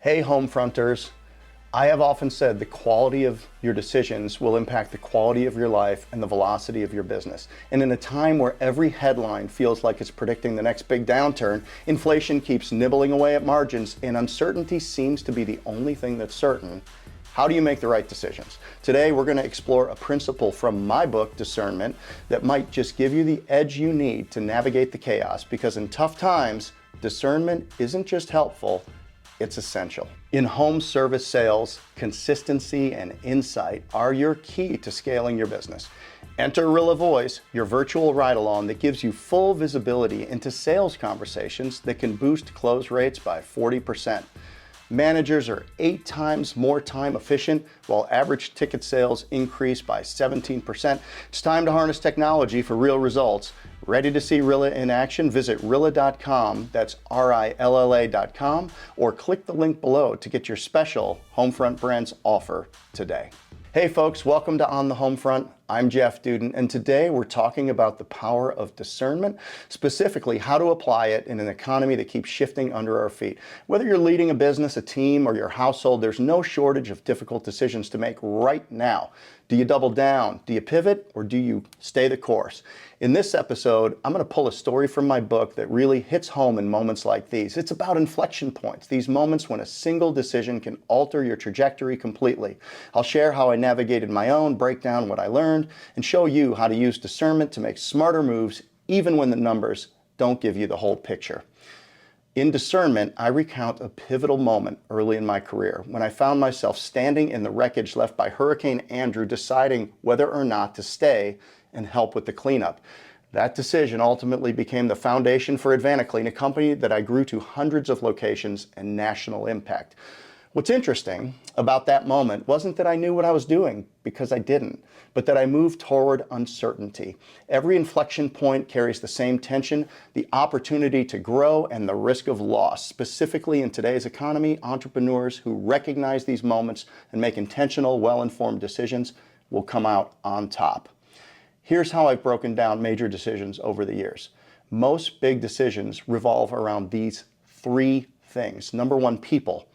Hey Homefronters, I have often said the quality of your decisions will impact the quality of your life and the velocity of your business. And in a time where every headline feels like it's predicting the next big downturn, inflation keeps nibbling away at margins, and uncertainty seems to be the only thing that's certain. How do you make the right decisions? Today, we're going to explore a principle from my book, Discernment, that might just give you the edge you need to navigate the chaos, because in tough times, discernment isn't just helpful, it's essential. In home service sales, consistency and insight are your key to scaling your business. Enter Rilla Voice, your virtual ride-along that gives you full visibility into sales conversations that can boost close rates by 40%. Managers are 8 times more time efficient, while average ticket sales increase by 17%. It's time to harness technology for real results. Ready to see Rilla in action? Visit Rilla.com, that's Rilla.com, or click the link below to get your special Homefront Brands offer today. Hey folks, welcome to On the Homefront. I'm Jeff Dudan, and today we're talking about the power of discernment, specifically how to apply it in an economy that keeps shifting under our feet. Whether you're leading a business, a team, or your household, there's no shortage of difficult decisions to make right now. Do you double down? Do you pivot? Or do you stay the course? In this episode, I'm going to pull a story from my book that really hits home in moments like these. It's about inflection points, these moments when a single decision can alter your trajectory completely. I'll share how I navigated my own, break down what I learned, and show you how to use discernment to make smarter moves even when the numbers don't give you the whole picture. In Discernment, I recount a pivotal moment early in my career when I found myself standing in the wreckage left by Hurricane Andrew, deciding whether or not to stay and help with the cleanup. That decision ultimately became the foundation for AdvantaClean, a company that I grew to hundreds of locations and national impact. What's interesting about that moment wasn't that I knew what I was doing, because I didn't, but that I moved toward uncertainty. Every inflection point carries the same tension, the opportunity to grow and the risk of loss. Specifically in today's economy, entrepreneurs who recognize these moments and make intentional, well-informed decisions will come out on top. Here's how I've broken down major decisions over the years. Most big decisions revolve around these 3 things. Number 1, people.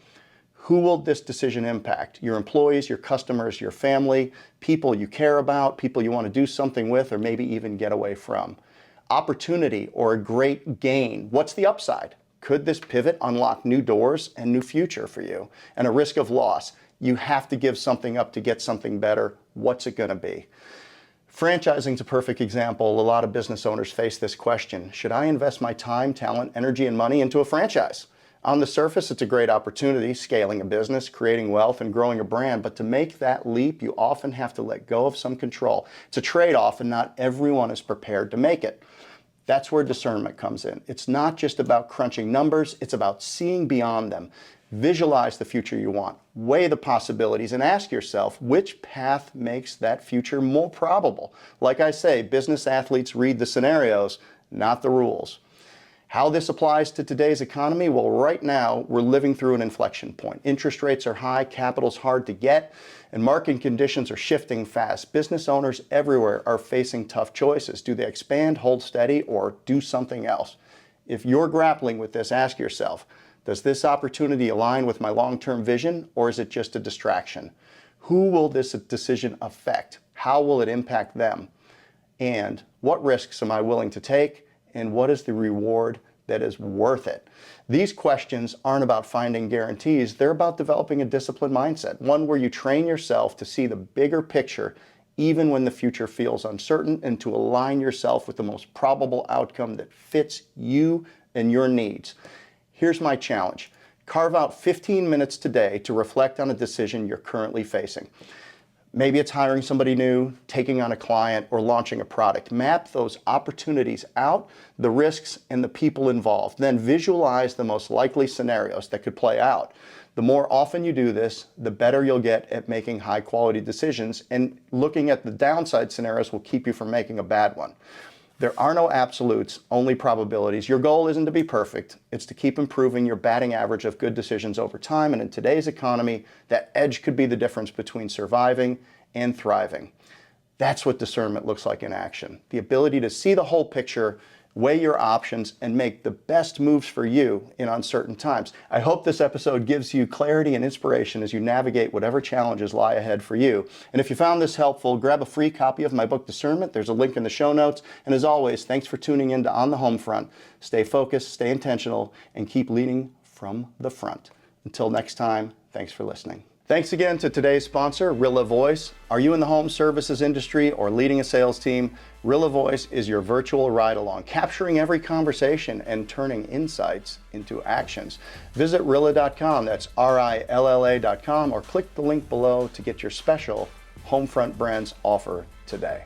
Who will this decision impact? Your employees, your customers, your family, people you care about, people you want to do something with, or maybe even get away from. Opportunity or a great gain. What's the upside? Could this pivot unlock new doors and new future for you? And a risk of loss. You have to give something up to get something better. What's it going to be? Franchising is a perfect example. A lot of business owners face this question. Should I invest my time, talent, energy, and money into a franchise? On the surface, it's a great opportunity, scaling a business, creating wealth, and growing a brand. But to make that leap, you often have to let go of some control. It's a trade-off, and not everyone is prepared to make it. That's where discernment comes in. It's not just about crunching numbers, it's about seeing beyond them. Visualize the future you want, weigh the possibilities, and ask yourself which path makes that future more probable. Like I say, business athletes read the scenarios, not the rules. How this applies to today's economy? Well, right now, we're living through an inflection point. Interest rates are high, capital's hard to get, and market conditions are shifting fast. Business owners everywhere are facing tough choices. Do they expand, hold steady, or do something else? If you're grappling with this, ask yourself, does this opportunity align with my long-term vision, or is it just a distraction? Who will this decision affect? How will it impact them? And what risks am I willing to take? And what is the reward that is worth it? These questions aren't about finding guarantees. They're about developing a disciplined mindset, one where you train yourself to see the bigger picture even when the future feels uncertain, and to align yourself with the most probable outcome that fits you and your needs. Here's my challenge. Carve out 15 minutes today to reflect on a decision you're currently facing. Maybe it's hiring somebody new, taking on a client, or launching a product. Map those opportunities out, the risks, and the people involved. Then visualize the most likely scenarios that could play out. The more often you do this, the better you'll get at making high-quality decisions, and looking at the downside scenarios will keep you from making a bad one. There are no absolutes, only probabilities. Your goal isn't to be perfect. It's to keep improving your batting average of good decisions over time. And in today's economy, that edge could be the difference between surviving and thriving. That's what discernment looks like in action. The ability to see the whole picture weigh your options, and make the best moves for you in uncertain times. I hope this episode gives you clarity and inspiration as you navigate whatever challenges lie ahead for you. And if you found this helpful, grab a free copy of my book, Discernment. There's a link in the show notes. And as always, thanks for tuning in to On the Homefront. Stay focused, stay intentional, and keep leading from the front. Until next time, thanks for listening. Thanks again to today's sponsor, Rilla Voice. Are you in the home services industry or leading a sales team? Rilla Voice is your virtual ride-along, capturing every conversation and turning insights into actions. Visit Rilla.com, that's RILLA.com, or click the link below to get your special Homefront Brands offer today.